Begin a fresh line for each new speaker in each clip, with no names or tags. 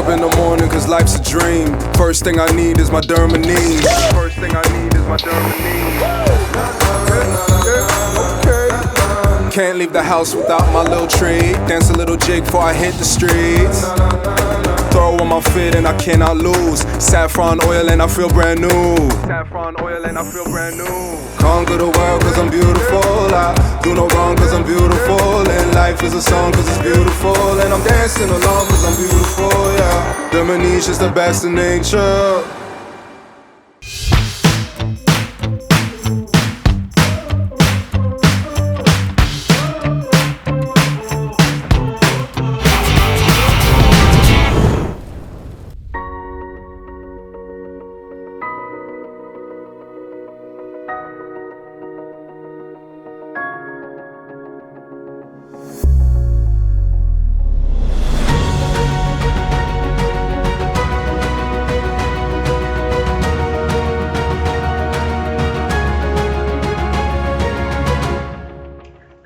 up in the morning cause life's a dream. First thing I need is my Dermanine. First thing I need is my Dermanine. Okay. Can't leave the house without my little treat. Dance a little jig before I hit the streets. Throw on my fit and I cannot lose. Saffron oil and I feel brand new. Saffron oil and I feel brand new. Conquer the world cause I'm beautiful. I do no wrong cause I'm beautiful. And life is a song cause it's beautiful. And I'm dancing along cause I'm beautiful, yeah. The Maniche is the best in nature.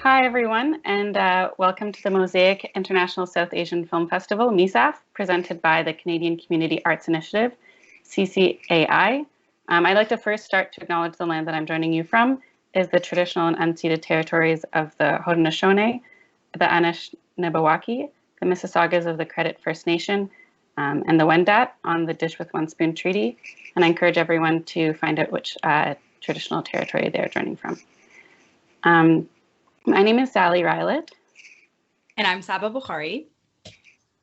Hi everyone, and welcome to the Mosaic International South Asian Film Festival, MISAFF, presented by the Canadian Community Arts Initiative, CCAI. I'd like to first start to acknowledge the land that I'm joining you from is the traditional and unceded territories of the Haudenosaunee, the Anishinaabewaki, the Mississaugas of the Credit First Nation, and the Wendat on the Dish with One Spoon Treaty. And I encourage everyone to find out which traditional territory they're joining from. My name is Sally Rylett.
And I'm Saba Bukhari.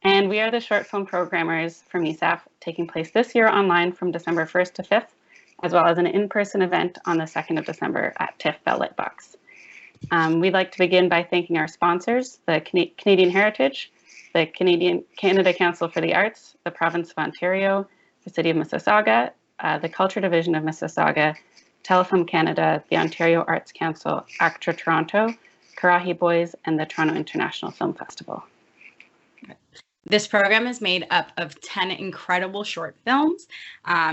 And we are the short film programmers for MISAFF, taking place this year online from December 1st to 5th, as well as an in-person event on the 2nd of December at TIFF Bell Lightbox. We'd like to begin by thanking our sponsors, the Canadian Heritage, the Canada Council for the Arts, the Province of Ontario, the City of Mississauga, the Culture Division of Mississauga, Telefilm Canada, the Ontario Arts Council, ACTRA Toronto, Karahi Boys, and the Toronto International Film Festival.
This program is made up of 10 incredible short films.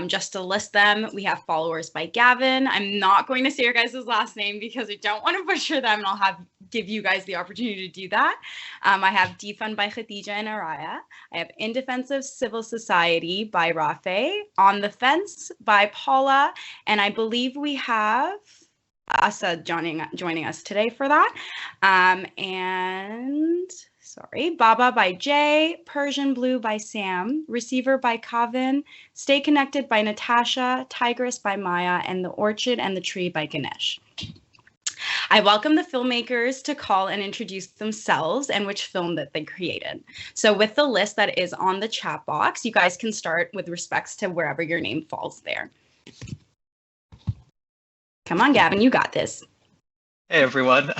Just to list them, we have Followers by Gavin. I'm not going to say your guys' last name because I don't want to butcher them, and I'll give you guys the opportunity to do that. I have Defund by Khadija and Araya. I have In Defense of Civil Society by Rafe. On the Fence by Paula. And I believe we have Asa joining us today for that. Baba by Jay, Persian Blue by Sam, Receiver by Kavin, Stay Connected by Natasha, Tigress by Maya, and The Orchid and the Tree by Ganesh. I welcome the filmmakers to call and introduce themselves and which film that they created. So with the list that is on the chat box, you guys can start with respects to wherever your name falls there. Come on, Gavin, you got this.
Hey everyone,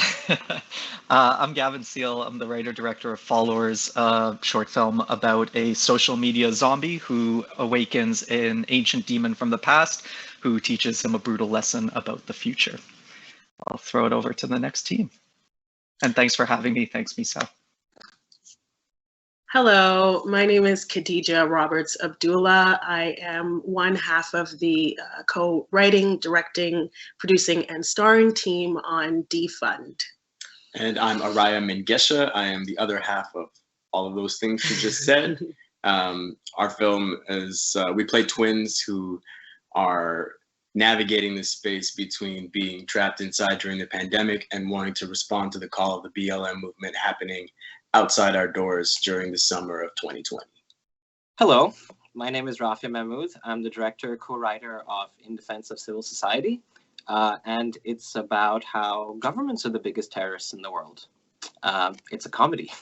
I'm Gavin Seal. I'm the writer-director of Followers, a short film about a social media zombie who awakens an ancient demon from the past who teaches him a brutal lesson about the future. I'll throw it over to the next team. And thanks for having me. Thanks, Misa.
Hello, my name is Khadija Roberts Abdullah. I am one half of the co-writing, directing, producing, and starring team on Defund.
And I'm Araya Mengesha. I am the other half of all of those things you just said. Our film is, we play twins who are navigating the space between being trapped inside during the pandemic and wanting to respond to the call of the BLM movement happening outside our doors during the summer of 2020.
Hello, my name is Rafi Mahmood. I'm the director, co-writer of In Defense of Civil Society, and it's about how governments are the biggest terrorists in the world. It's a comedy.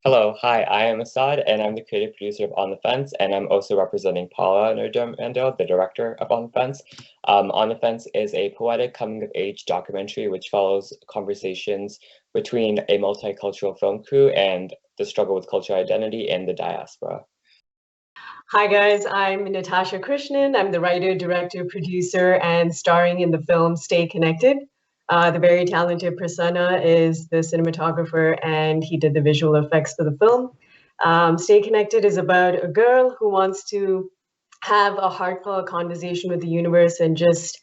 Hello, hi, I am Assad, and I'm the creative producer of On the Fence, and I'm also representing Paula Nerdumando, the director of On the Fence. On the Fence is a poetic coming-of-age documentary which follows conversations between a multicultural film crew and the struggle with cultural identity in the diaspora.
Hi guys, I'm Natasha Krishnan. I'm the writer, director, producer, and starring in the film Stay Connected. The very talented Prasanna is the cinematographer, and he did the visual effects for the film. Stay Connected is about a girl who wants to have a heartfelt conversation with the universe and just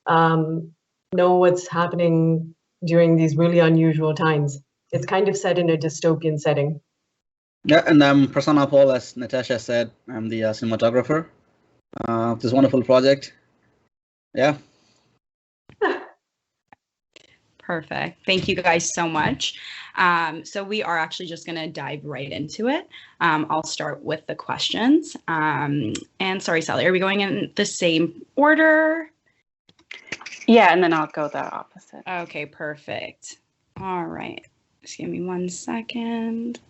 know what's happening during these really unusual times. It's kind of set in a dystopian setting.
Yeah, and I'm Prasanna Paul, as Natasha said. I'm the cinematographer of this wonderful project. Yeah.
Perfect. Thank you guys so much. So we are actually just going to dive right into it. I'll start with the questions. And sorry, Sally, are we going in the same order?
Yeah, and then I'll go the opposite.
Okay, perfect. All right. Just give me 1 second.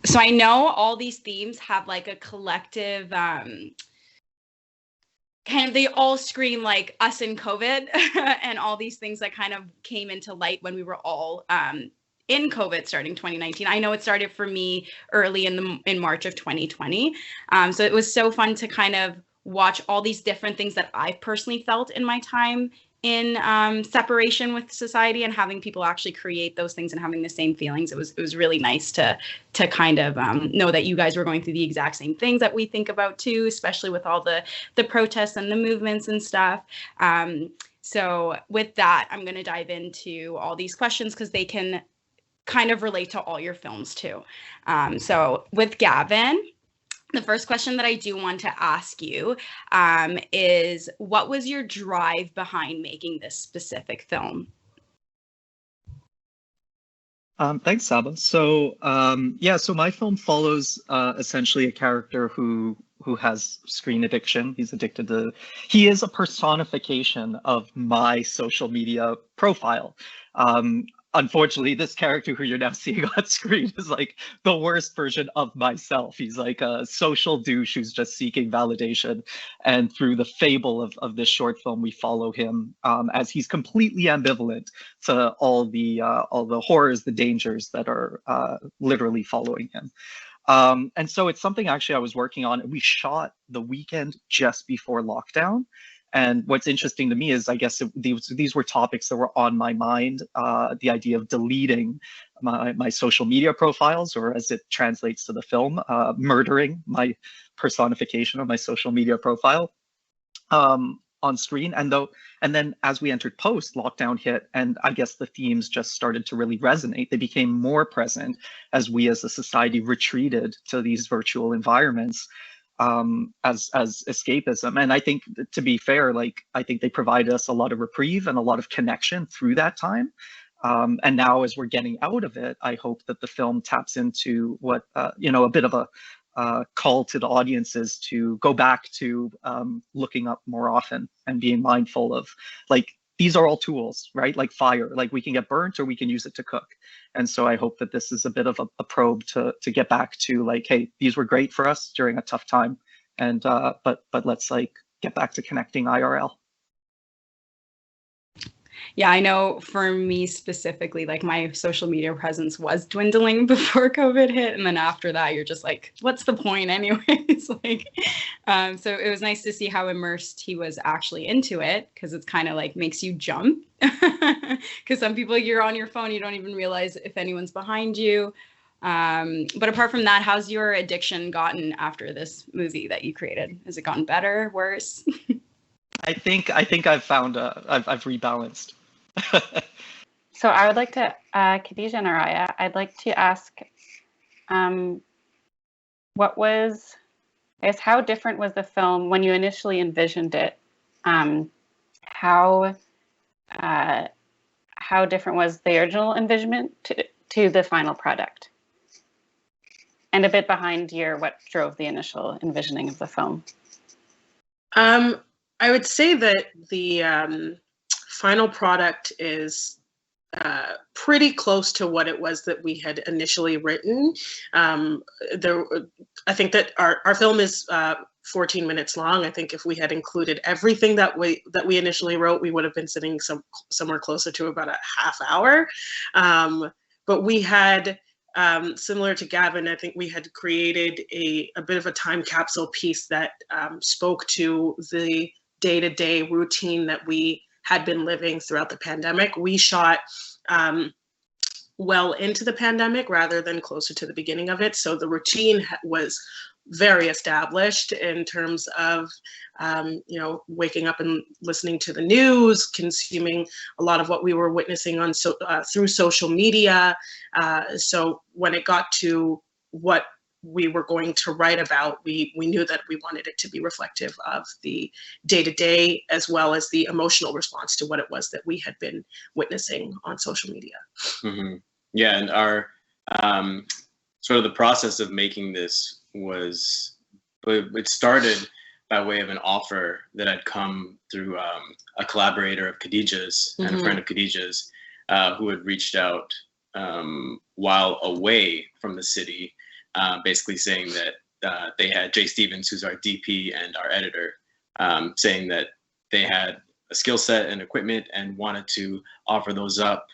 So I know all these themes have like a collective kind of, they all scream like us in COVID and all these things that kind of came into light when we were all in COVID starting 2019. I know it started for me early in March of 2020. So it was so fun to kind of watch all these different things that I personally felt in my time in separation with society, and having people actually create those things and having the same feelings. It was really nice to kind of know that you guys were going through the exact same things that we think about too, especially with all the protests and the movements and stuff. So with that, I'm going to dive into all these questions because they can kind of relate to all your films too. So with Gavin, the first question that I do want to ask you is, what was your drive behind making this specific film?
Thanks, Saba. So so my film follows essentially a character who has screen addiction. He is a personification of my social media profile. Unfortunately, this character who you're now seeing on screen is like the worst version of myself. He's like a social douche who's just seeking validation. And through the fable of this short film, we follow him as he's completely ambivalent to all the horrors, the dangers that are literally following him. And so it's something actually I was working on. We shot the weekend just before lockdown. And what's interesting to me is, I guess these were topics that were on my mind. The idea of deleting my social media profiles, or as it translates to the film, murdering my personification of my social media profile on screen. And then as we entered post, lockdown hit, and I guess the themes just started to really resonate. They became more present as we as a society retreated to these virtual environments. As escapism. And I think, to be fair, I think they provided us a lot of reprieve and a lot of connection through that time. And now as we're getting out of it, I hope that the film taps into what, a bit of a call to the audiences to go back to looking up more often and being mindful of, these are all tools, right? Like fire, we can get burnt or we can use it to cook. And so I hope that this is a bit of a probe to get back to hey, these were great for us during a tough time. And but let's get back to connecting IRL.
Yeah, I know for me specifically, my social media presence was dwindling before COVID hit. And then after that, you're just what's the point anyways? So it was nice to see how immersed he was actually into it, because it's kind of makes you jump. Because some people, you're on your phone, you don't even realize if anyone's behind you. But apart from that, how's your addiction gotten after this movie that you created? Has it gotten better, worse?
I think I've found I've rebalanced.
So I would like to, Khadija and Araya, I'd like to ask, how different was the film when you initially envisioned it? How different was the original envisionment to the final product? And a bit behind what drove the initial envisioning of the film?
I would say that the final product is pretty close to what it was that we had initially written. I think that our film is 14 minutes long. I think if we had included everything that we initially wrote, we would have been sitting somewhere closer to about a half hour. But we had, similar to Gavin, I think we had created a bit of a time capsule piece that spoke to the day-to-day routine that we had been living throughout the pandemic. We shot well into the pandemic rather than closer to the beginning of it. So the routine was very established in terms of, waking up and listening to the news, consuming a lot of what we were witnessing on through social media. So when it got to what we were going to write about, we knew that we wanted it to be reflective of the day-to-day as well as the emotional response to what it was that we had been witnessing on social media.
Mm-hmm. Yeah, and our sort of the process of making this was, it started by way of an offer that had come through a collaborator of Khadijah's and a friend of Khadijah's who had reached out while away from the city, basically saying that they had Jay Stevens, who's our DP and our editor, saying that they had a skill set and equipment and wanted to offer those up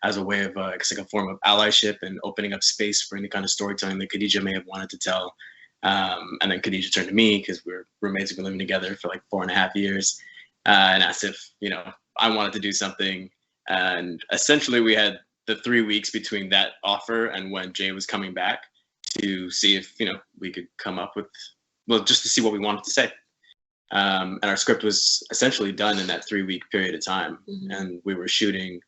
as a way of it's like a form of allyship and opening up space for any kind of storytelling that Khadijah may have wanted to tell. And then Khadijah turned to me, because we're roommates, we've been living together for like 4.5 years, and asked if, you know, I wanted to do something. And essentially we had the 3 weeks between that offer and when Jay was coming back to see if, you know, we could come up with, well, just to see what we wanted to say. And our script was essentially done in that 3-week period of time. And we were shooting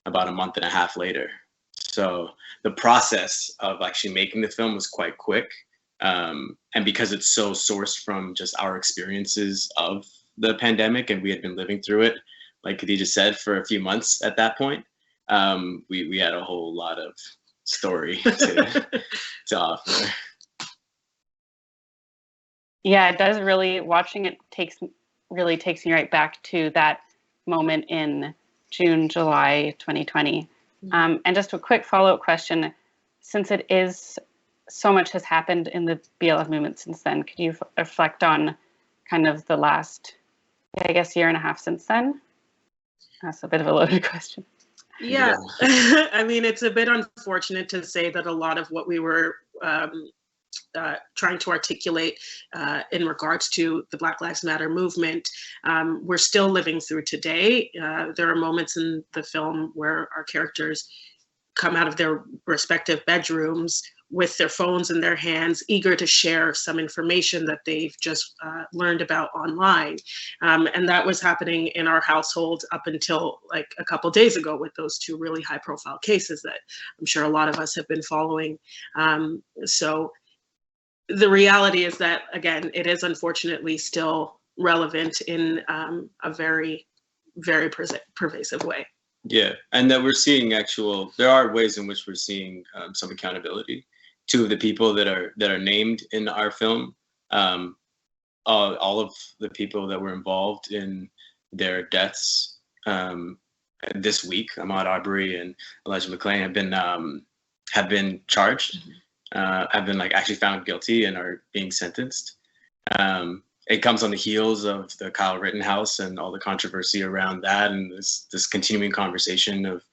about a month and a half later. So the process of actually making the film was quite quick. And because it's so sourced from just our experiences of the pandemic, and we had been living through it, like Khadijah said, for a few months at that point, we had a whole lot of story to offer.
Yeah, it does really, watching it really takes me right back to that moment in June, July 2020. And just a quick follow-up question, since it is, so much has happened in the BLF movement since then, could you reflect on kind of the last, I guess, year and a half since then? That's a bit of a loaded question.
Yeah, I mean, it's a bit unfortunate to say that a lot of what we were trying to articulate in regards to the Black Lives Matter movement, we're still living through today. There are moments in the film where our characters come out of their respective bedrooms with their phones in their hands, eager to share some information that they've just learned about online. And that was happening in our household up until like a couple days ago with those 2 really high profile cases that I'm sure a lot of us have been following. So the reality is that, again, it is unfortunately still relevant in a very, very pervasive way.
Yeah, and that we're seeing there are ways in which we're seeing some accountability. 2 of the people that are named in our film, all of the people that were involved in their deaths this week, Ahmaud Arbery and Elijah McClain, have been charged, have been like actually found guilty and are being sentenced. It comes on the heels of the Kyle Rittenhouse and all the controversy around that, and this continuing conversation of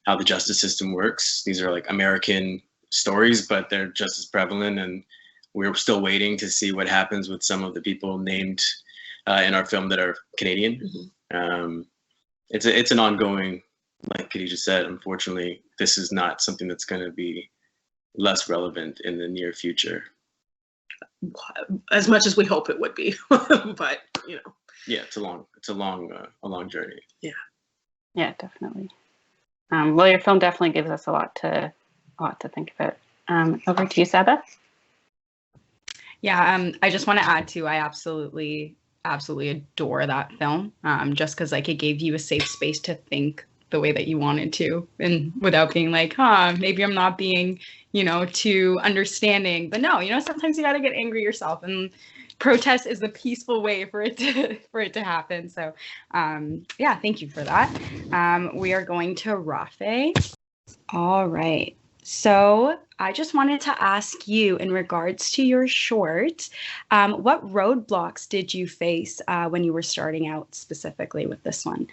how the justice system works. These are like American stories, but they're just as prevalent, and we're still waiting to see what happens with some of the people named in our film that are Canadian. It's an ongoing, like Khadijah said, unfortunately, this is not something that's going to be less relevant in the near future.
As much as we hope it would be, but you know.
Yeah, it's a long journey.
Yeah, definitely. Well, your film definitely gives us a lot to think about. Over to you, Saba.
Yeah, I just want to add to, I absolutely adore that film, just because like it gave you a safe space to think the way that you wanted to, and without being like, maybe I'm not being, too understanding. But no, sometimes you got to get angry yourself, and protest is the peaceful way for it to happen. So yeah, thank you for that. We are going to Rafe. All right. So I just wanted to ask you, in regards to your short, what roadblocks did you face when you were starting out specifically with this one?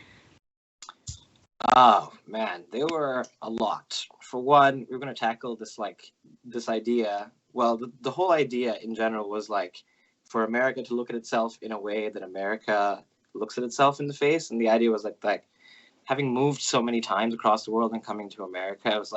Oh man, there were a lot. For one, we were going to tackle this idea. Well, the whole idea in general was like for America to look at itself in a way that America looks at itself in the face, and the idea was like having moved so many times across the world and coming to America, it was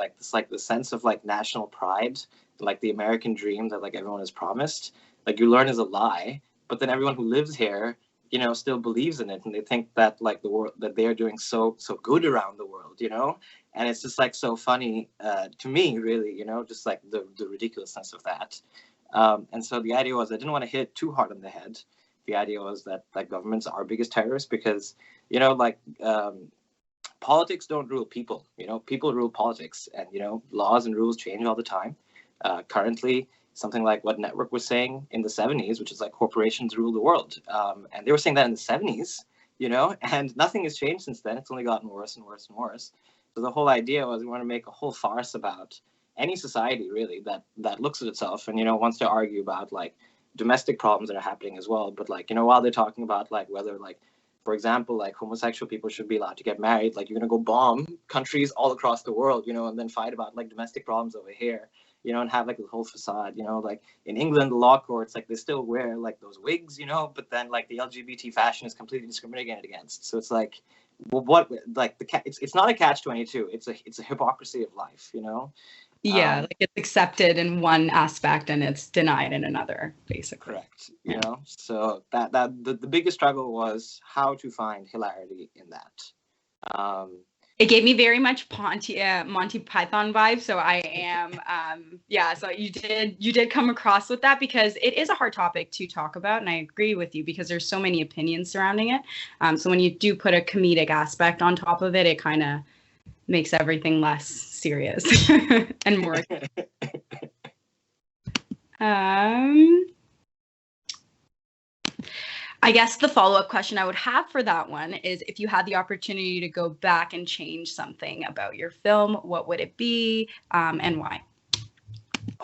the sense of national pride, like the American dream that everyone is promised. You learn is a lie, but then everyone who lives here, you know, still believes in it, and they think that like the world, that they are doing so good around the world, you know. And it's just like so funny to me, really, you know, just like the ridiculousness of that. And so the idea was, I didn't want to hit too hard on the head. The idea was that like governments are biggest terrorists because, you know, like politics don't rule people, you know, people rule politics, and, you know, laws and rules change all the time. Currently, something like what Network was saying in the 70s, which is like corporations rule the world. And they were saying that in the 70s, you know, and nothing has changed since then. It's only gotten worse and worse and worse. So the whole idea was we want to make a whole farce about any society really that looks at itself and, you know, wants to argue about like domestic problems that are happening as well. But like, you know, while they're talking about like whether like, for example, like homosexual people should be allowed to get married, like you're going to go bomb countries all across the world, you know, and then fight about like domestic problems over here, you know, and have like the whole facade, you know, like in England, the law courts, like they still wear like those wigs, you know, but then like the LGBT fashion is completely discriminated against. So it's like, well, what, like it's not a catch-22. It's a hypocrisy of life, you know?
Yeah, like it's accepted in one aspect and it's denied in another, basically.
Correct. You know, so that the biggest struggle was how to find hilarity in that.
It gave me very much Monty Python vibes. So I am, yeah. So you did come across with that because it is a hard topic to talk about, and I agree with you because there's so many opinions surrounding it. So when you do put a comedic aspect on top of it, it kind of makes everything less serious and more. I guess the follow-up question I would have for that one is if you had the opportunity to go back and change something about your film, what would it be and why?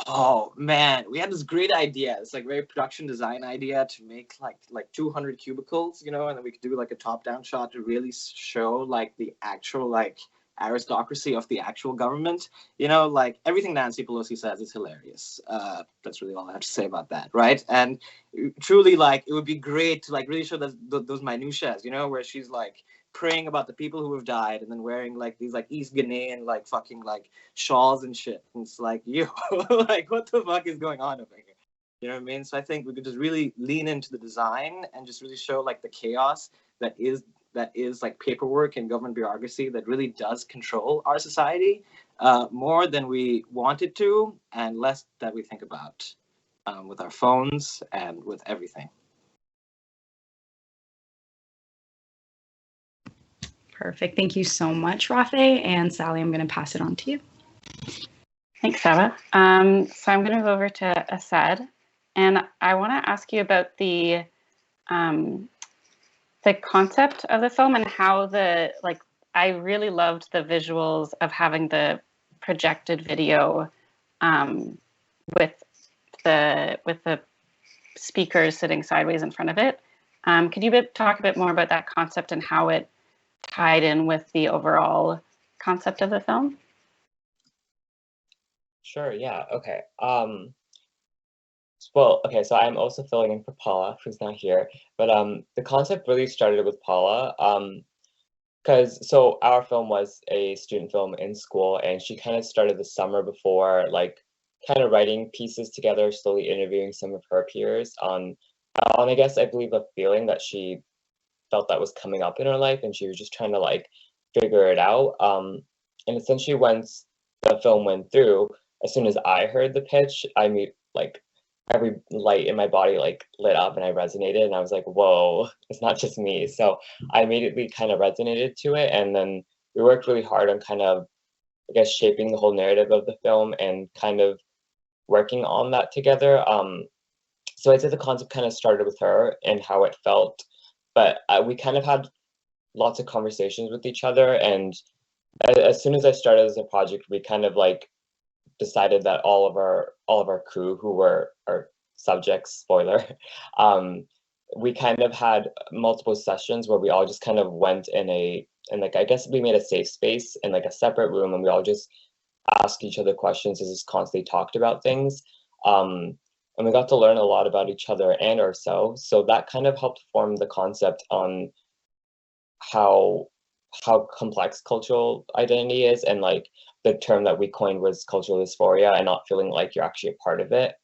Oh man, we had this great idea. It's like very production design idea to make like 200 cubicles, you know, and then we could do like a top-down shot to really show like the actual like aristocracy of the actual government, you know, like everything Nancy Pelosi says is hilarious. That's really all I have to say about that, right? And truly, like, it would be great to like really show those minutiae, you know, where she's like praying about the people who have died and then wearing like these like East Ghanaian like fucking like shawls and shit. And it's like, yo, like what the fuck is going on over here? You know what I mean? So I think we could just really lean into the design and just really show like the chaos that is like paperwork and government bureaucracy that really does control our society more than we wanted to and less that we think about with our phones and with everything.
Perfect. Thank you so much, Rafe. And Sally, I'm going to pass it on to you.
Thanks, Saba. So I'm going to go over to Asad, and I want to ask you about the concept of the film and how I really loved the visuals of having the projected video with the speakers sitting sideways in front of it. Could you talk a bit more about that concept and how it tied in with the overall concept of the film?
Sure, yeah, okay. Well, okay, so I'm also filling in for Paula, who's not here, but the concept really started with Paula, so our film was a student film in school, and she kind of started the summer before, like, kind of writing pieces together, slowly interviewing some of her peers on I guess, I believe, a feeling that she felt that was coming up in her life, and she was just trying to, like, figure it out, and essentially once the film went through, as soon as I heard the pitch, like, every light in my body like lit up and I resonated and I was like, whoa, it's not just me. So I immediately kind of resonated to it. And then we worked really hard on kind of, I guess, shaping the whole narrative of the film and kind of working on that together. So I'd say the concept kind of started with her and how it felt, but we kind of had lots of conversations with each other. And as soon as I started as a project, we kind of like decided that all of our crew who were our subjects, spoiler, we kind of had multiple sessions where we all just kind of went and like, I guess we made a safe space in like a separate room and we all just asked each other questions and just constantly talked about things. And we got to learn a lot about each other and ourselves. So that kind of helped form the concept on how complex cultural identity is, and like the term that we coined was cultural dysphoria and not feeling like you're actually a part of it.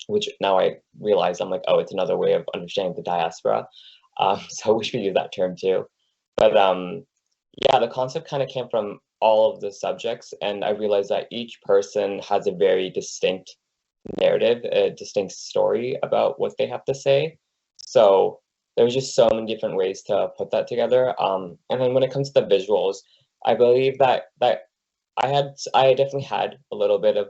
which now I realize I'm like, oh, it's another way of understanding the diaspora. So we should use that term too. But yeah, the concept kind of came from all of the subjects, and I realized that each person has a very distinct narrative, a distinct story about what they have to say. So there's just so many different ways to put that together. And then when it comes to the visuals, I believe that I definitely had a little bit of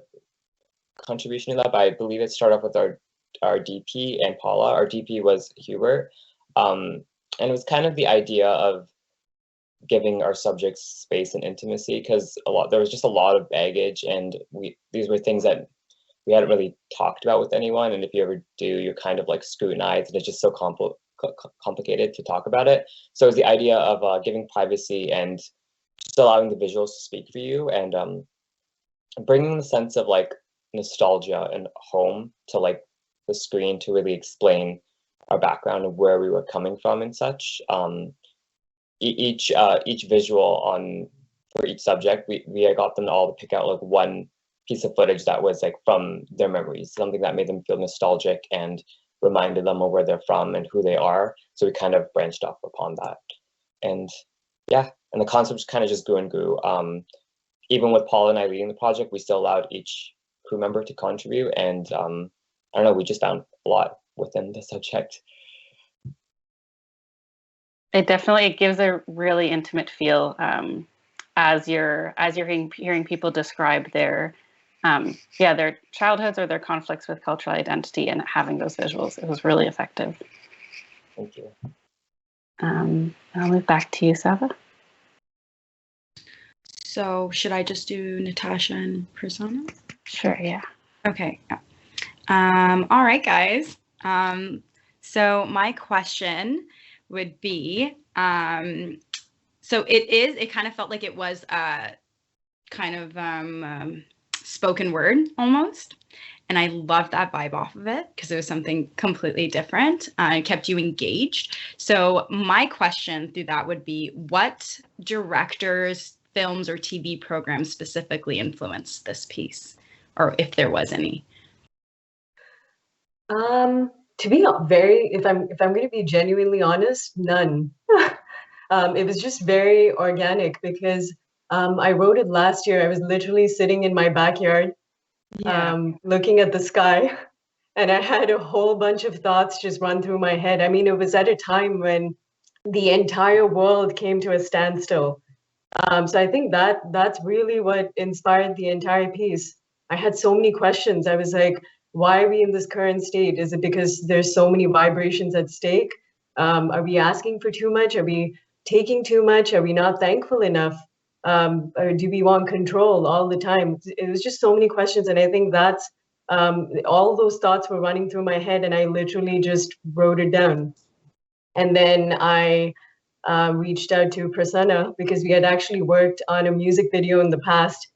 contribution to that, but I believe it started off with our DP and Paula. Our DP was Hubert. And it was kind of the idea of giving our subjects space and intimacy, because there was just a lot of baggage, and these were things that we hadn't really talked about with anyone, and if you ever do, you're kind of like scrutinized, and it's just so complicated to talk about it. So it was the idea of giving privacy and just allowing the visuals to speak for you, and bringing the sense of like nostalgia and home to like the screen to really explain our background and where we were coming from and such. Each visual for each subject, we got them all to pick out like one piece of footage that was like from their memories, something that made them feel nostalgic and reminded them of where they're from and who they are. So we kind of branched off upon that. And yeah, and the concepts kind of just grew and grew. Even with Paul and I leading the project, we still allowed each crew member to contribute. And I don't know, we just found a lot within the subject.
It definitely gives a really intimate feel as you're hearing people describe their childhoods or their conflicts with cultural identity, and having those visuals. It was really effective.
Thank you.
I'll move back to you, Sava.
So should I just do Natasha and Prasanna?
Sure, yeah.
Okay. All right, guys. So my question would be, so it kind of felt like it was kind of spoken word almost. And I loved that vibe off of it because it was something completely different. It kept you engaged. So my question through that would be, what directors, films, or TV programs specifically influenced this piece, or if there was any?
To be if I'm going to be genuinely honest, none. It was just very organic because I wrote it last year. I was literally sitting in my backyard, looking at the sky, and I had a whole bunch of thoughts just run through my head. I mean, it was at a time when the entire world came to a standstill. So I think that's really what inspired the entire piece. I had so many questions. I was like, why are we in this current state? Is it because there's so many vibrations at stake? Are we asking for too much? Are we taking too much? Are we not thankful enough? Or do we want control all the time? It was just so many questions. And I think that's all those thoughts were running through my head, and I literally just wrote it down. And then I reached out to Prasanna because we had actually worked on a music video in the past.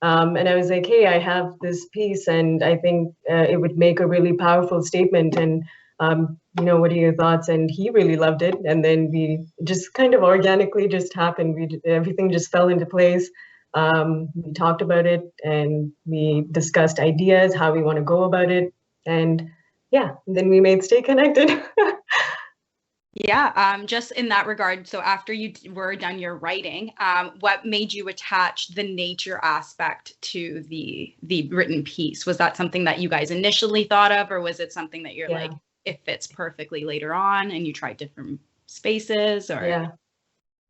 And I was like, hey, I have this piece, and I think it would make a really powerful statement. And, what are your thoughts? And he really loved it. And then we just kind of organically just happened. Everything just fell into place. We talked about it, and we discussed ideas, how we want to go about it. And yeah, then we made Stay Connected.
Yeah, just in that regard, so after you were done your writing, what made you attach the nature aspect to the written piece? Was that something that you guys initially thought of, or was it something that you're like, it fits perfectly later on and you tried different spaces, or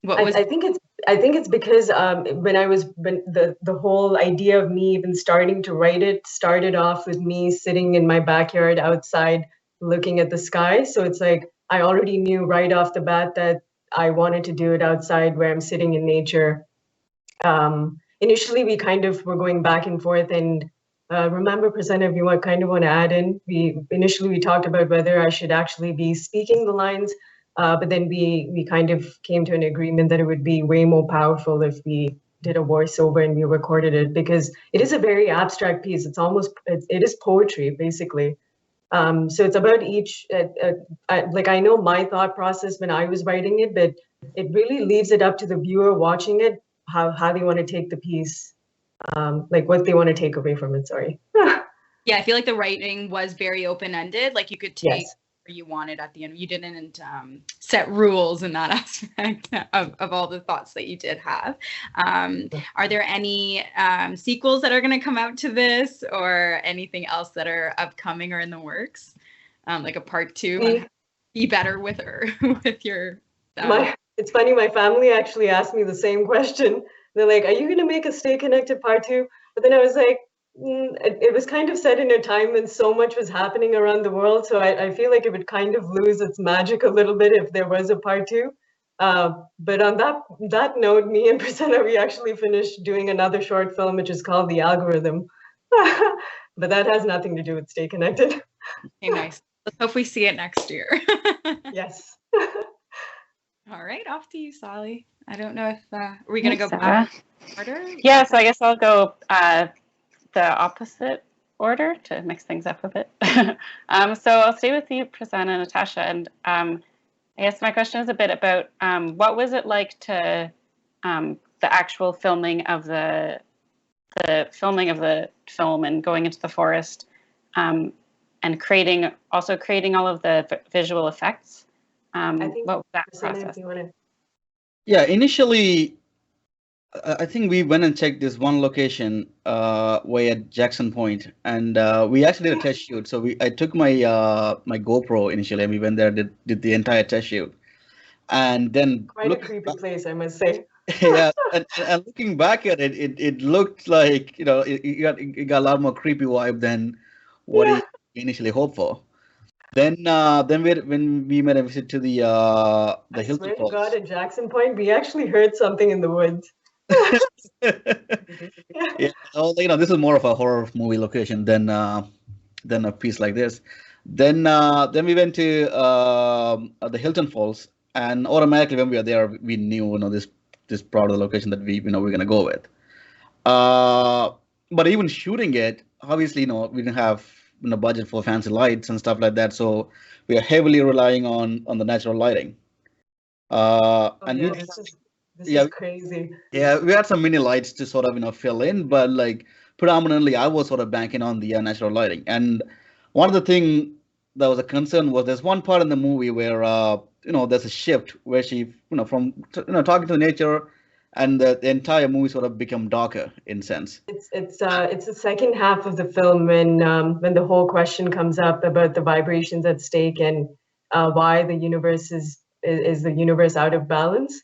what was
I think it's because when the whole idea of me even starting to write it started off with me sitting in my backyard outside looking at the sky. So it's like I already knew right off the bat that I wanted to do it outside where I'm sitting in nature. Initially, we kind of were going back and forth, and remember, Prasanna, if you want to add in, we talked about whether I should actually be speaking the lines, but then we kind of came to an agreement that it would be way more powerful if we did a voiceover and we recorded it, because it is a very abstract piece. It is poetry, basically. So it's about each, I know my thought process when I was writing it, but it really leaves it up to the viewer watching it, how they want to take the piece, what they want to take away from it, sorry.
Yeah, I feel like the writing was very open-ended. Like you could take
Yes.
where you wanted at the end. You didn't set rules in that aspect of all the thoughts that you did have. Are there any sequels that are going to come out to this, or anything else that are upcoming or in the works? Like a part 2? Be better with her with your.
It's funny. My family actually asked me the same question. They're like, "Are you going to make a Stay Connected part 2?" But then I was like, it was kind of set in a time when so much was happening around the world, so I feel like it would kind of lose its magic a little bit if there was a part 2. But on that note, me and Prasanna, we actually finished doing another short film, which is called The Algorithm. But that has nothing to do with Stay Connected.
Okay, nice. Let's hope we see it next year.
Yes.
All right, off to you, Sally. I don't know if are we going to go
Sarah.
back order?
Yeah, so I guess I'll go the opposite order to mix things up a bit. So I'll stay with you, Prasanna and Natasha, and I guess my question is a bit about what was it like to the actual filming of the film and going into the forest and creating all of the visual effects.
I think
what was that
Prasanna,
process?
if you want to.
Yeah, initially, I think we went and checked this one location way at Jackson Point, and we actually did a test shoot. So I took my my GoPro initially, and we went there, did the entire test shoot, and then
Quite a creepy place, I must say.
yeah, and looking back at it, it looked like, you know, it got a lot more creepy vibe than what
Yeah.
he initially hoped for. Then when we made a visit to the
I
Hilton
swear to
Falls.
God, at Jackson Point, we actually heard something in the woods.
Yeah, well, you know, this is more of a horror movie location than a piece like this. Then we went to the Hilton Falls, and automatically when we were there, we knew, you know, this part of the location that we're gonna go with. But even shooting it, obviously, you know, we didn't have, you know, budget for fancy lights and stuff like that, so we are heavily relying on the natural lighting. And
yeah,
we
this
yeah,
is crazy.
yeah, we had some mini lights to sort of, you know, fill in, but like predominantly I was sort of banking on the natural lighting. And one of the thing that was a concern was there's one part in the movie where you know, there's a shift where she, you know, from talking to nature, and the entire movie sort of become darker in sense.
It's the second half of the film when the whole question comes up about the vibrations at stake and why the universe is the universe out of balance.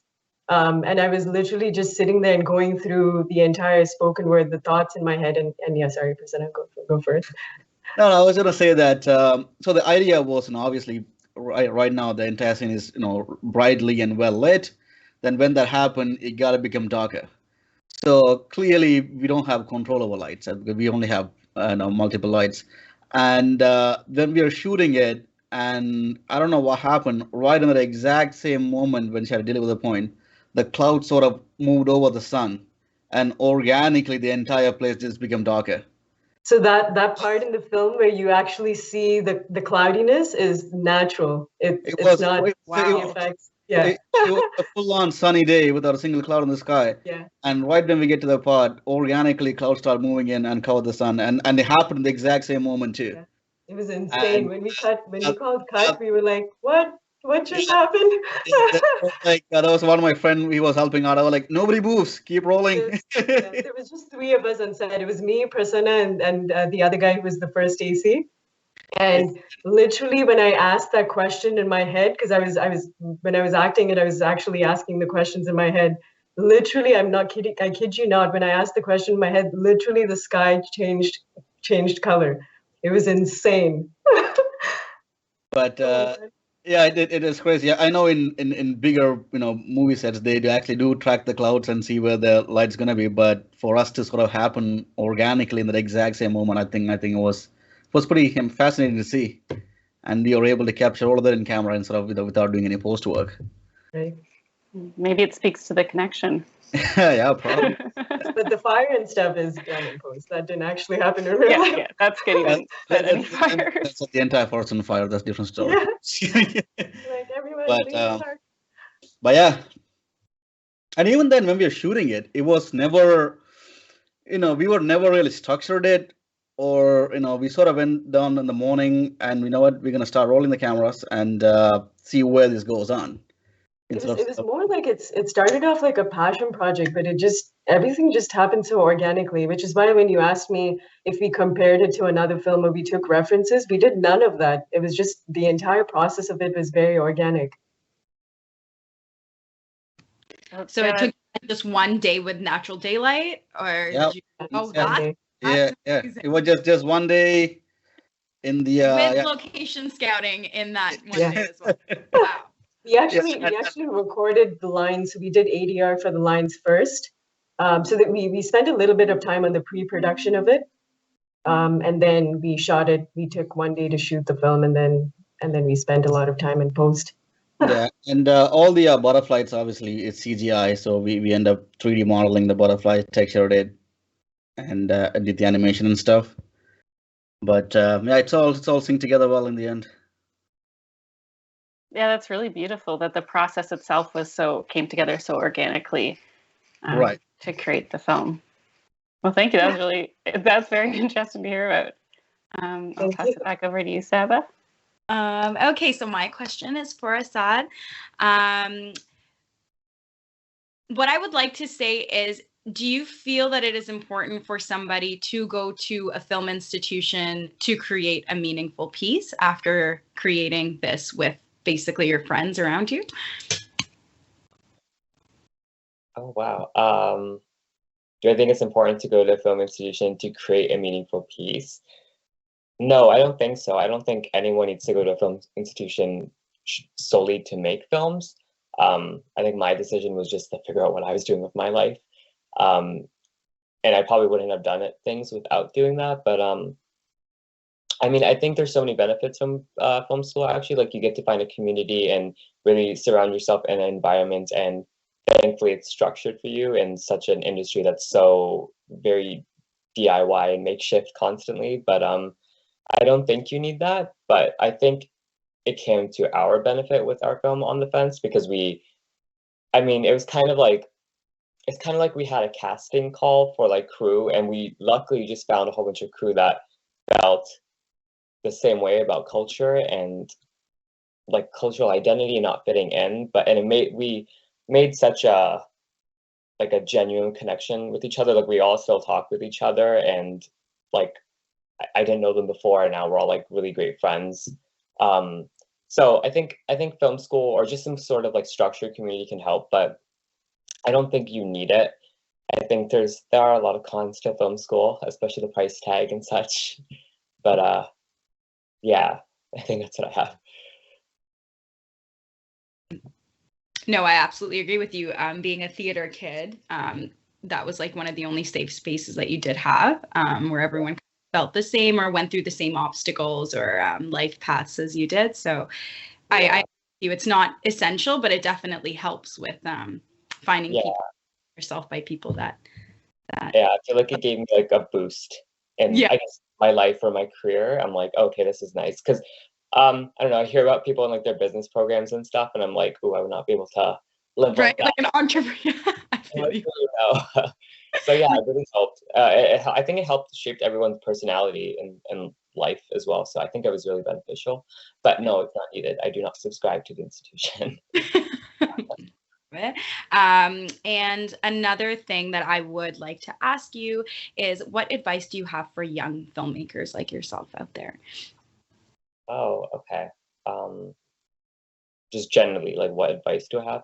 And I was literally just sitting there and going through the entire spoken word, the thoughts in my head, and yeah, sorry, Prasanna, go first.
No, I was gonna say that. So the idea was, you know, obviously right now the entire scene is, you know, brightly and well lit. Then when that happened, it gotta become darker. So clearly we don't have control over lights. We only have multiple lights, and then we are shooting it, and I don't know what happened. Right in the exact same moment when she had to deliver the point, the cloud sort of moved over the sun, and organically the entire place just became darker.
So that part in the film where you actually see the cloudiness is natural. It's not effects. Yeah.
It was a full-on sunny day without a single cloud in the sky.
Yeah.
And right when we get to the part, organically clouds start moving in and cover the sun, and it happened in the exact same moment too.
Yeah. It was insane.
And
when we called cut, we were like, what just happened?
That was one of my friend. He was helping out. I was like, nobody moves, keep rolling.
There was just three of us on set. It was me, Prasanna, and the other guy who was the first AC. And literally, when I asked that question in my head, because when I was acting it, I was actually asking the questions in my head. Literally, I'm not kidding. I kid you not. When I asked the question in my head, literally the sky changed color. It was insane.
But yeah, it is crazy. I know in bigger, you know, movie sets, they actually do track the clouds and see where the light's gonna be. But for us to sort of happen organically in that exact same moment, I think it was pretty fascinating to see, and we were able to capture all of that in camera and sort of without doing any post work.
Right.
Maybe it speaks to the connection.
Yeah, probably.
But the fire and stuff is done in post. That didn't actually happen in real life.
Yeah, that's good. Even any fires.
That's the entire forest on fire. That's a different story.
Yeah. Like everyone,
but yeah, and even then when we were shooting it, it was never, you know, we were never really structured it or we sort of went down in the morning, and you know what, we're gonna start rolling the cameras and see where this goes on.
It was more like it started off like a passion project, but everything just happened so organically, which is why when you asked me if we compared it to another film or we took references, we did none of that. It was just the entire process of it was very organic.
So it took just one day with natural daylight, or
Yep.
yeah.
It was just one day in the
with location scouting in that one day as well. Wow.
We actually recorded the lines. We did ADR for the lines first, so that we spent a little bit of time on the pre-production of it, and then we shot it. We took one day to shoot the film, and then we spent a lot of time in post.
Yeah, and all the butterflies, obviously, it's CGI, so we end up 3D modeling the butterfly, textured it, and did the animation and stuff. But yeah, it's all synced together well in the end.
Yeah, that's really beautiful that the process itself came together so organically,
right,
to create the film. Well, thank you. That's very interesting to hear about. I'll pass it back over to you, Saba.
Okay, so my question is for Asad. What I would like to say is, do you feel that it is important for somebody to go to a film institution to create a meaningful piece after creating this with basically your friends around you?
Oh, wow. Do I think it's important to go to a film institution to create a meaningful piece? No, I don't think so. I don't think anyone needs to go to a film institution solely to make films. I think my decision was just to figure out what I was doing with my life. And I probably wouldn't have done things without doing that. But I mean, I think there's so many benefits from film school, actually. Like, you get to find a community and really surround yourself in an environment, and thankfully it's structured for you in such an industry that's so very DIY and makeshift constantly. But I don't think you need that, but I think it came to our benefit with our film On the Fence, because it was kind of like, we had a casting call for like crew, and we luckily just found a whole bunch of crew that felt the same way about culture and like cultural identity not fitting in, we made such a genuine connection with each other. Like, we all still talk with each other, and like I didn't know them before, and now we're all like really great friends. So I think film school or just some sort of like structured community can help, but I don't think you need it. I think there are a lot of cons to film school, especially the price tag and such. But yeah, I think that's what I have.
No, I absolutely agree with you. Being a theater kid, that was like one of the only safe spaces that you did have, where everyone felt the same or went through the same obstacles or life paths as you did. So I it's not essential, but it definitely helps with finding people yourself by people that
yeah, I feel like it gave me like a boost in I guess my life or my career. I'm like, okay, this is nice, because I don't know, I hear about people in like their business programs and stuff, and I'm like, oh, I would not be able to live like that.
Like an entrepreneur. I feel you.
So yeah, it really helped. I think it helped shape everyone's personality and life as well. So I think it was really beneficial. But no, it's not needed. I do not subscribe to the institution.
And another thing that I would like to ask you is, what advice do you have for young filmmakers like yourself out there?
Oh, okay. Just generally, like, what advice do I have?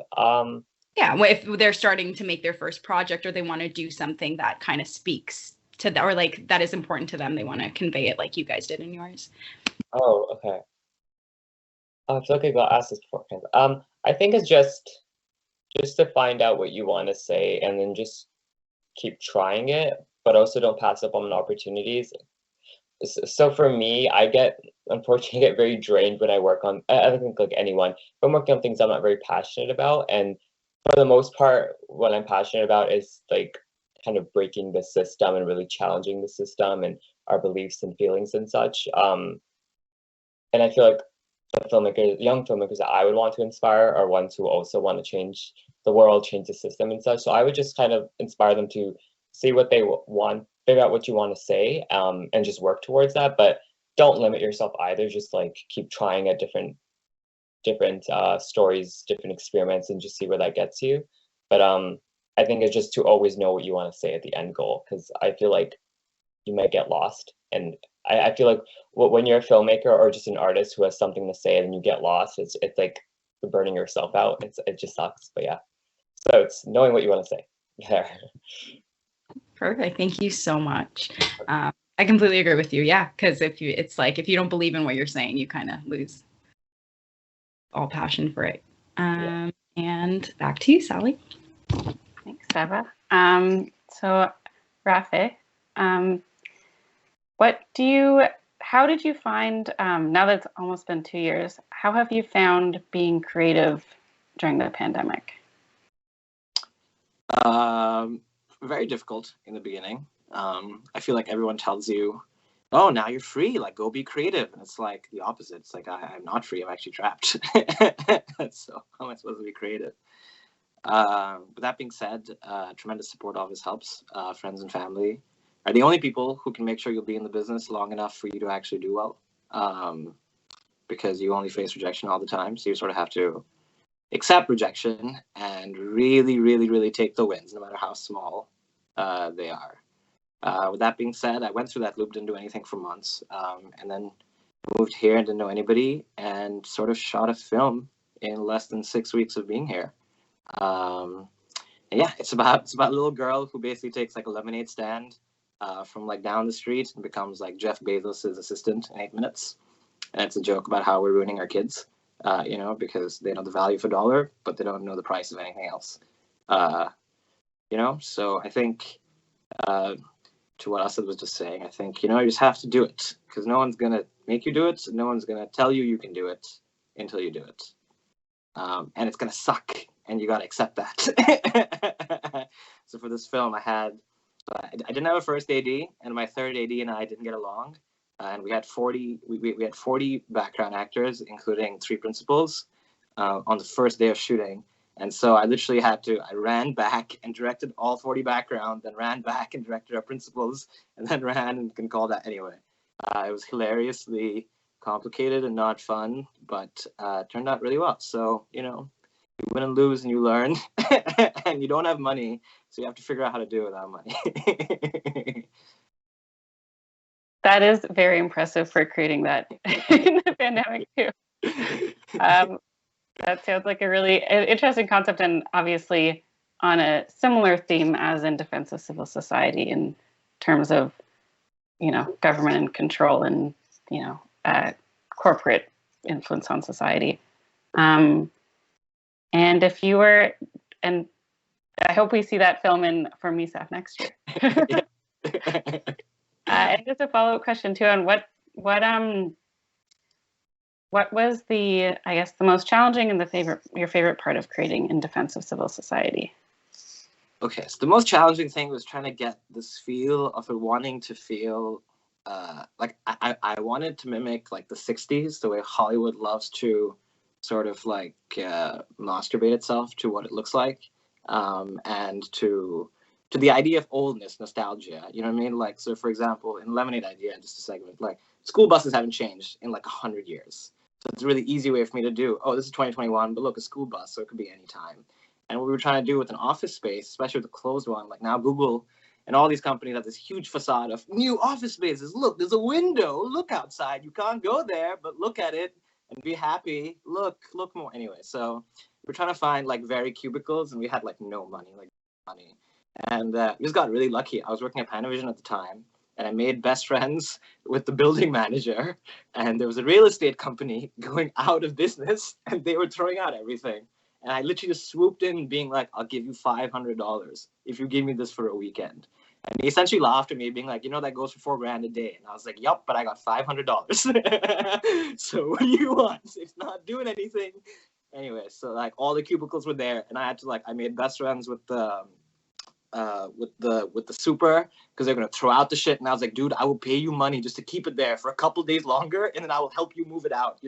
Yeah, if they're starting to make their first project, or they want to do something that kind of speaks to that, or like that is important to them, they want to convey it like you guys did in yours.
Oh, okay. I feel like I got asked this before. I think it's just to find out what you want to say, and then just keep trying it, but also don't pass up on opportunities. So for me, unfortunately get very drained when I work on, I don't think like anyone, if I'm working on things I'm not very passionate about. And for the most part, what I'm passionate about is like kind of breaking the system and really challenging the system and our beliefs and feelings and such. And I feel like the young filmmakers that I would want to inspire are ones who also want to change the world, change the system and such. So I would just kind of inspire them to see what they want figure out what you want to say, and just work towards that. But don't limit yourself either. Just like keep trying at different stories, different experiments, and just see where that gets you. But I think it's just to always know what you want to say at the end goal, because I feel like you might get lost. And I feel like when you're a filmmaker or just an artist who has something to say and you get lost, it's like you're burning yourself out. It just sucks. But yeah, so it's knowing what you want to say. There.
Perfect. Thank you so much. I completely agree with you. Yeah, because it's like if you don't believe in what you're saying, you kind of lose all passion for it.
Yeah.
And back to you, Sally.
Thanks, Eva. So, Rafe, how did you find, now that it's almost been 2 years, how have you found being creative during the pandemic?
Very difficult in the beginning. I feel like everyone tells you, oh, now you're free, like go be creative. And it's like the opposite. It's like I'm not free, I'm actually trapped. So how am I supposed to be creative? But that being said, tremendous support always helps. Friends and family are the only people who can make sure you'll be in the business long enough for you to actually do well. Because you only face rejection all the time. So you sort of have to accept rejection and really, really, really take the wins, no matter how small they are. With that being said, I went through that loop, didn't do anything for months, and then moved here and didn't know anybody, and sort of shot a film in less than 6 weeks of being here. And yeah, it's about a little girl who basically takes like a lemonade stand from like down the street and becomes like Jeff Bezos' assistant in 8 minutes. And it's a joke about how we're ruining our kids, because they know the value of a dollar, but they don't know the price of anything else. So I think to what Asad was just saying, I think, you just have to do it, because no one's going to make you do it. No one's going to tell you can do it until you do it. And it's going to suck, and you got to accept that. So for this film, I didn't have a first AD, and my third AD and I didn't get along. And we had 40 background actors, including 3 principals, on the first day of shooting. And so I literally I ran back and directed all 40 background, then ran back and directed our principals, and then ran and can call that anyway. It was hilariously complicated and not fun, but turned out really well. So, you win and lose and you learn, and you don't have money, so you have to figure out how to do it without money.
That is very impressive for creating that in the pandemic too. That sounds like a really interesting concept, and obviously on a similar theme as in Defense of Civil Society in terms of, government and control and, corporate influence on society. And if you were, and I hope we see that film for MISAFF next year. And just a follow-up question too, on what was the most challenging and your favorite part of creating In Defense of Civil Society?
Okay, so the most challenging thing was trying to get this feel of wanting to feel like I wanted to mimic like the 60s, the way Hollywood loves to sort of like masturbate itself to what it looks like, and to the idea of oldness, nostalgia, you know what I mean? Like, so for example, in Lemonade Idea, just a segment, like school buses haven't changed in like 100 years. So it's a really easy way for me to do, this is 2021, but look, a school bus, so it could be any time. And what we were trying to do with an office space, especially with a closed one, like now Google and all these companies have this huge facade of new office spaces. Look, there's a window, look outside. You can't go there, but look at it and be happy. Look more. Anyway, so we're trying to find like very cubicles, and we had like no money, And we just got really lucky. I was working at Panavision at the time, and I made best friends with the building manager. And there was a real estate company going out of business, and they were throwing out everything. And I literally just swooped in being like, I'll give you $500 if you give me this for a weekend. And he essentially laughed at me, being like, that goes for $4,000 a day. And I was like, yup, but I got $500. So what do you want? It's not doing anything. Anyway, so like all the cubicles were there, and I had to I made best friends with the super, because they're gonna throw out the shit, and I was like, dude, I will pay you money just to keep it there for a couple days longer, and then I will help you move it out,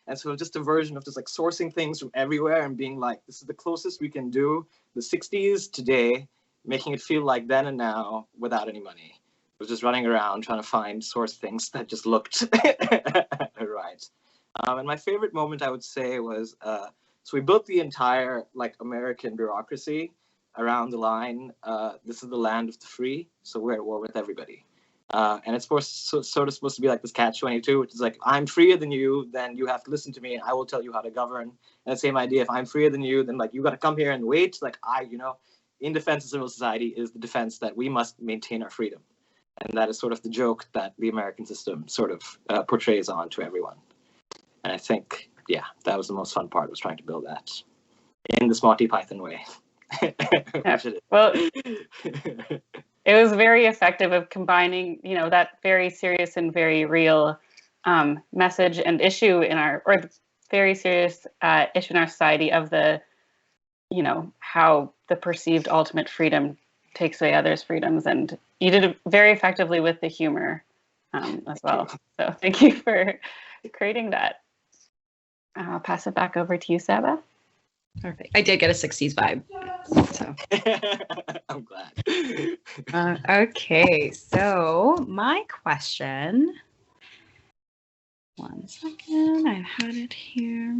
And so just a version of just like sourcing things from everywhere and being like, this is the closest we can do the 60s today, making it feel like then and now without any money. was just running around trying to find source things that just looked right. And my favorite moment, I would say, was so we built the entire like American bureaucracy around the line. This is the land of the free, so we're at war with everybody. And it's sort of supposed to be like this catch-22, which is like, I'm freer than you, then you have to listen to me, and I will tell you how to govern. And the same idea, if I'm freer than you, then like you got to come here and wait. Like in defense of civil society is the defense that we must maintain our freedom, and that is sort of the joke that the American system sort of portrays on to everyone. And I think, yeah, that was the most fun part, was trying to build that in the Monty Python way.
Well, it was very effective of combining, that very serious and very real message and issue the very serious issue in our society of the, how the perceived ultimate freedom takes away others' freedoms. And you did it very effectively with the humor as well. So thank you for creating that. I'll pass it back over to you, Saba.
Perfect. I did get a 60s vibe. So
I'm glad.
Okay, so my question. One second, I've had it here.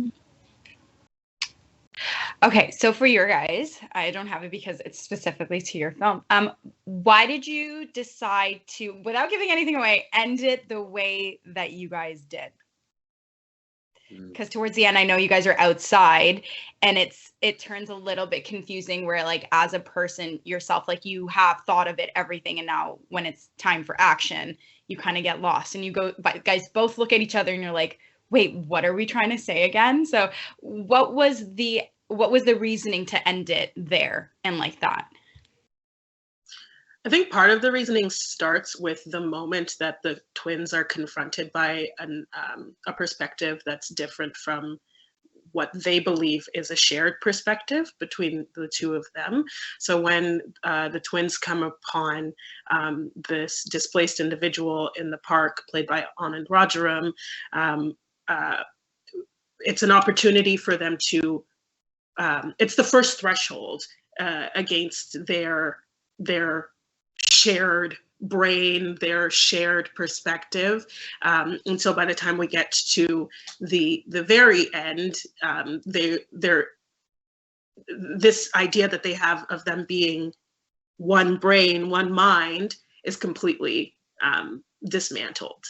Okay, so for your guys, I don't have it because it's specifically to your film. Why did you decide to, without giving anything away, end it the way that you guys did? Because towards the end, I know you guys are outside, and it turns a little bit confusing where, like, as a person yourself, like, you have thought of it, everything, and now when it's time for action, you kind of get lost, and you guys both look at each other and you're like, wait, what are we trying to say again? So what was the reasoning to end it there and like that?
I think part of the reasoning starts with the moment that the twins are confronted by a perspective that's different from what they believe is a shared perspective between the two of them. So when the twins come upon this displaced individual in the park, played by Anand Rajaram, it's an opportunity for them to, it's the first threshold against their shared brain, their shared perspective. And so by the time we get to the very end, this idea that they have of them being one brain, one mind is completely dismantled.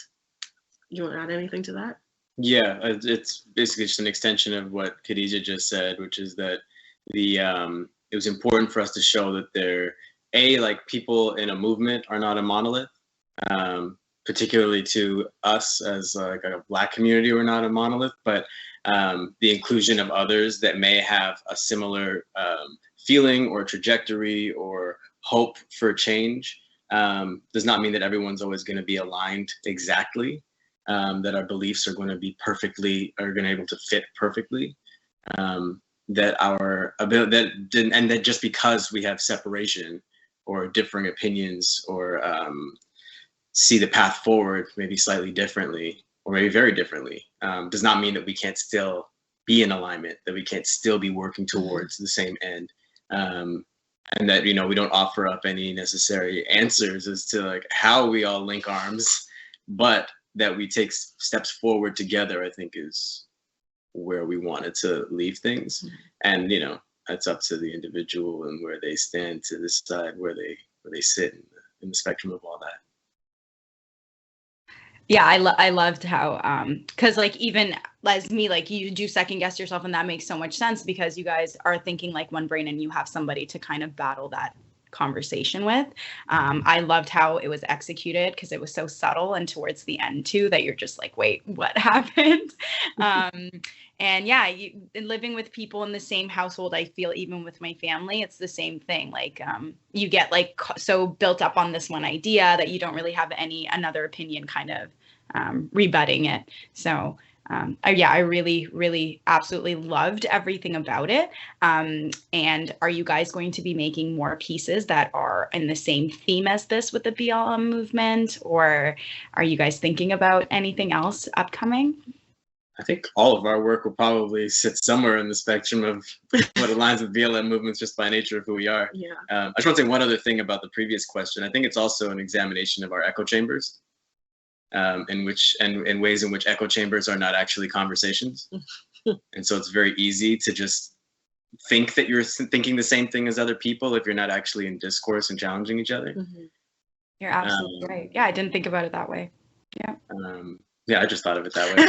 You want to add anything to that?
Yeah, it's basically just an extension of what Khadija just said, which is that it was important for us to show that like people in a movement are not a monolith, particularly to us as like a Black community, we're not a monolith, but the inclusion of others that may have a similar feeling or trajectory or hope for change does not mean that everyone's always going to be aligned exactly, that our beliefs are going to be able to fit perfectly. That our ability, and that just because we have separation or differing opinions or see the path forward maybe slightly differently or maybe very differently, does not mean that we can't still be in alignment, that we can't still be working towards the same end. And that, we don't offer up any necessary answers as to like how we all link arms, but that we take steps forward together, I think is where we wanted to leave things. And, that's up to the individual and where they stand to decide where they sit in the spectrum of all that.
Yeah, I loved how, because like even as me, like you do second guess yourself, and that makes so much sense because you guys are thinking like one brain and you have somebody to kind of battle that conversation with. I loved how it was executed because it was so subtle, and towards the end too, that you're just like, wait, what happened? And yeah, living with people in the same household, I feel even with my family, it's the same thing. Like you get like so built up on this one idea that you don't really have another opinion kind of rebutting it. So yeah, I really, really absolutely loved everything about it. And are you guys going to be making more pieces that are in the same theme as this with the BLM movement, or are you guys thinking about anything else upcoming?
I think all of our work will probably sit somewhere in the spectrum of what aligns with BLM movements just by nature of who we are.
Yeah.
I just want to say one other thing about the previous question. I think it's also an examination of our echo chambers, in ways in which echo chambers are not actually conversations. And so it's very easy to just think that you're thinking the same thing as other people if you're not actually in discourse and challenging each other.
You're absolutely right. Yeah, I didn't think about it that way. Yeah.
Yeah, I just thought of it that way.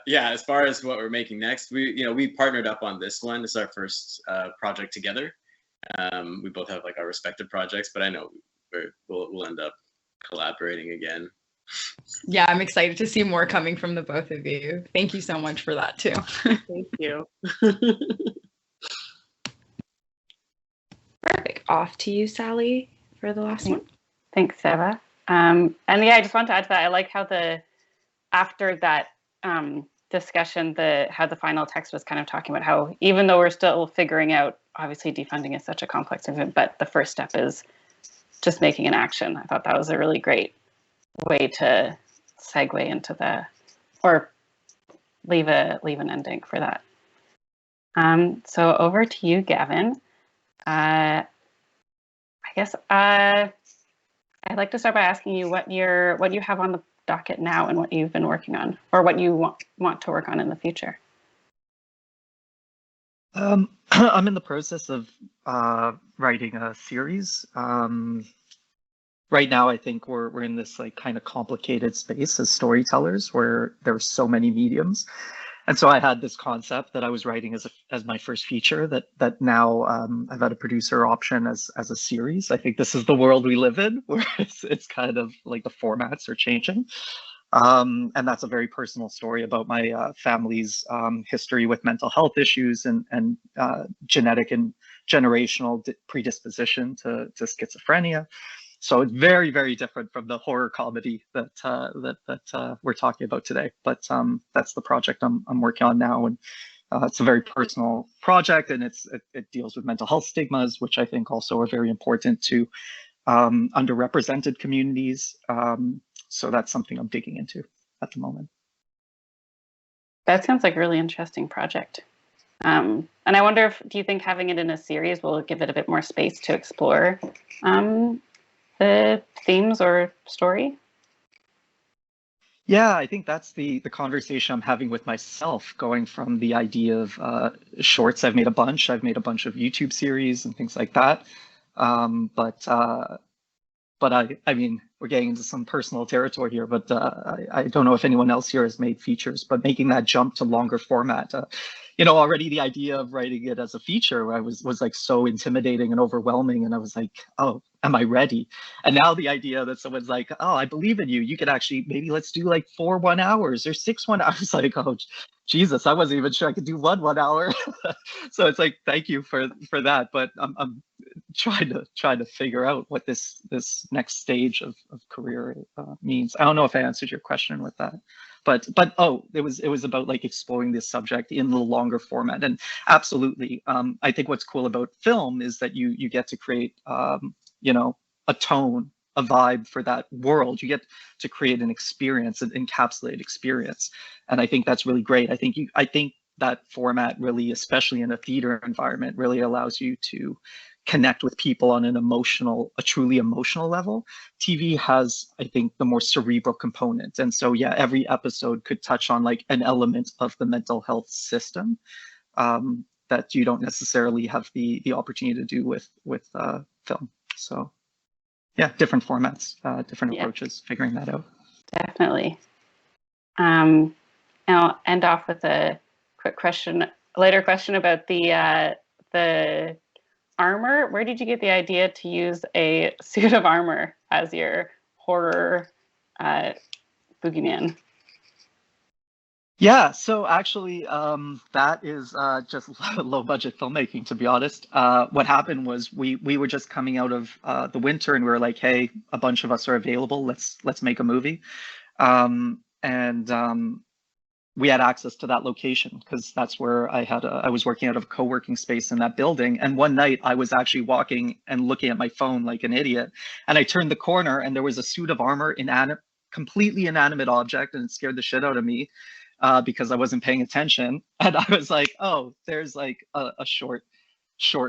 Yeah, as far as what we're making next, we partnered up on this one. This is our first project together. We both have like our respective projects, but I know we'll end up collaborating again.
Yeah, I'm excited to see more coming from the both of you. Thank you so much for that too.
Thank you.
Perfect. Off to you, Sally, for the last one.
Thanks, Seva. And yeah, I just want to add to that. I like how after that discussion, how the final text was kind of talking about how even though we're still figuring out, obviously defunding is such a complex event, but the first step is just making an action. I thought that was a really great way to segue into or leave an ending for that. So over to you, Gavin. I guess I'd like to start by asking you what you have on the docket now and what you've been working on, or what you want to work on in the future.
I'm in the process of writing a series. Right now, I think we're in this like kind of complicated space as storytellers where there's so many mediums. And so I had this concept that I was writing as my first feature that now I've had a producer option as a series. I think this is the world we live in, where it's kind of like the formats are changing. And that's a very personal story about my family's history with mental health issues and genetic and generational predisposition to schizophrenia. So it's very, very different from the horror comedy that we're talking about today. But that's the project I'm working on now, and it's a very personal project, and it deals with mental health stigmas, which I think also are very important to underrepresented communities. So that's something I'm digging into at the moment.
That sounds like a really interesting project. And I wonder do you think having it in a series will give it a bit more space to explore the themes or story?
Yeah, I think that's the conversation I'm having with myself, going from the idea of shorts. I've made a bunch of YouTube series and things like that. But I mean, we're getting into some personal territory here, but I don't know if anyone else here has made features, but making that jump to longer format, already the idea of writing it as a feature was like so intimidating and overwhelming. And I was like, oh, am I ready? And now the idea that someone's like, oh, I believe in you. You could actually, maybe let's do like 4 1 hours or 6 1 hours. Like, oh, Jesus, I wasn't even sure I could do 1 hour. So it's like, thank you for that. But I'm trying to figure out what this next stage of career means. I don't know if I answered your question with that, but it was about like exploring this subject in the longer format. And absolutely, I think what's cool about film is that you get to create a tone, a vibe for that world. You get to create an experience, an encapsulated experience, and I think that's really great. I think that format really, especially in a theater environment, really allows you to connect with people on a truly emotional level. TV has, I think, the more cerebral component. And so, yeah, every episode could touch on like an element of the mental health system that you don't necessarily have the opportunity to do with film. So yeah, different formats, different approaches, figuring that out.
Definitely. And I'll end off with a quick later question about the armor. Where did you get the idea to use a suit of armor as your horror boogeyman?
Yeah, so actually, that is just low budget filmmaking, to be honest. What happened was we were just coming out of the winter, and we were like, hey, a bunch of us are available. Let's make a movie, and we had access to that location because that's where I was working out of a co-working space in that building. And one night I was actually walking and looking at my phone like an idiot, and I turned the corner and there was a suit of armor completely inanimate object, and it scared the shit out of me because I wasn't paying attention. And I was like, oh, there's like a short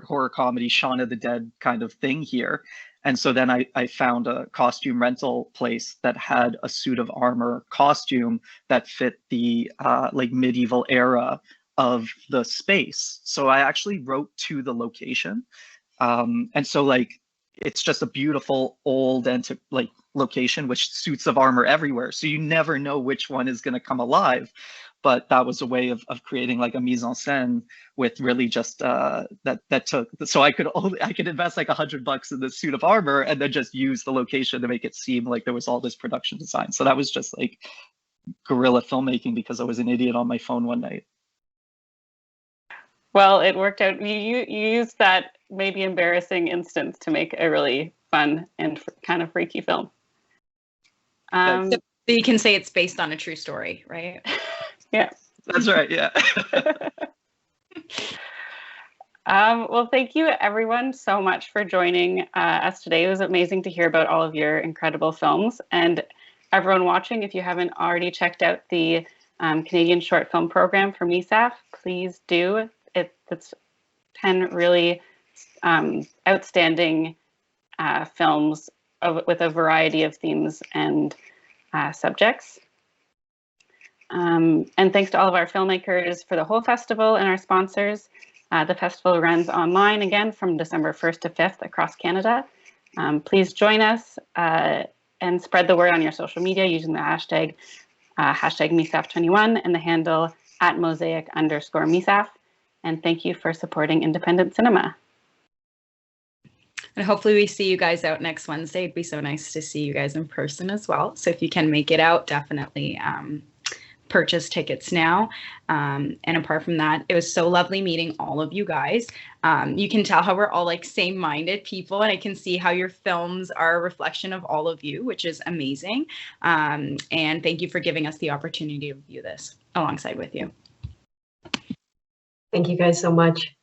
horror comedy, Shaun of the Dead kind of thing here. And so then I found a costume rental place that had a suit of armor costume that fit the like medieval era of the space. So I actually wrote to the location. And so like, it's just a beautiful old like location with suits of armor everywhere. So you never know which one is going to come alive. But that was a way of creating like a mise en scène with really just that took, so I could invest like $100 in this suit of armor and then just use the location to make it seem like there was all this production design. So that was just like guerrilla filmmaking because I was an idiot on my phone one night.
Well, it worked out. You used that maybe embarrassing instance to make a really fun and kind of freaky film.
So you can say it's based on a true story, right?
Yeah.
That's right, yeah.
Well, thank you everyone so much for joining us today. It was amazing to hear about all of your incredible films. And everyone watching, if you haven't already checked out the Canadian short film program for MISAFF, please do. It's 10 really outstanding films with a variety of themes and subjects. And thanks to all of our filmmakers for the whole festival and our sponsors. The festival runs online again from December 1st to 5th across Canada. Please join us and spread the word on your social media using the hashtag MISAFF21 and the handle @mosaic_MISAFF. And thank you for supporting independent cinema.
And hopefully we see you guys out next Wednesday. It'd be so nice to see you guys in person as well. So if you can make it out, definitely purchase tickets now. And apart from that, it was so lovely meeting all of you guys. You can tell how we're all like same-minded people, and I can see how your films are a reflection of all of you, which is amazing. And thank you for giving us the opportunity to review this alongside with you.
Thank you guys so much.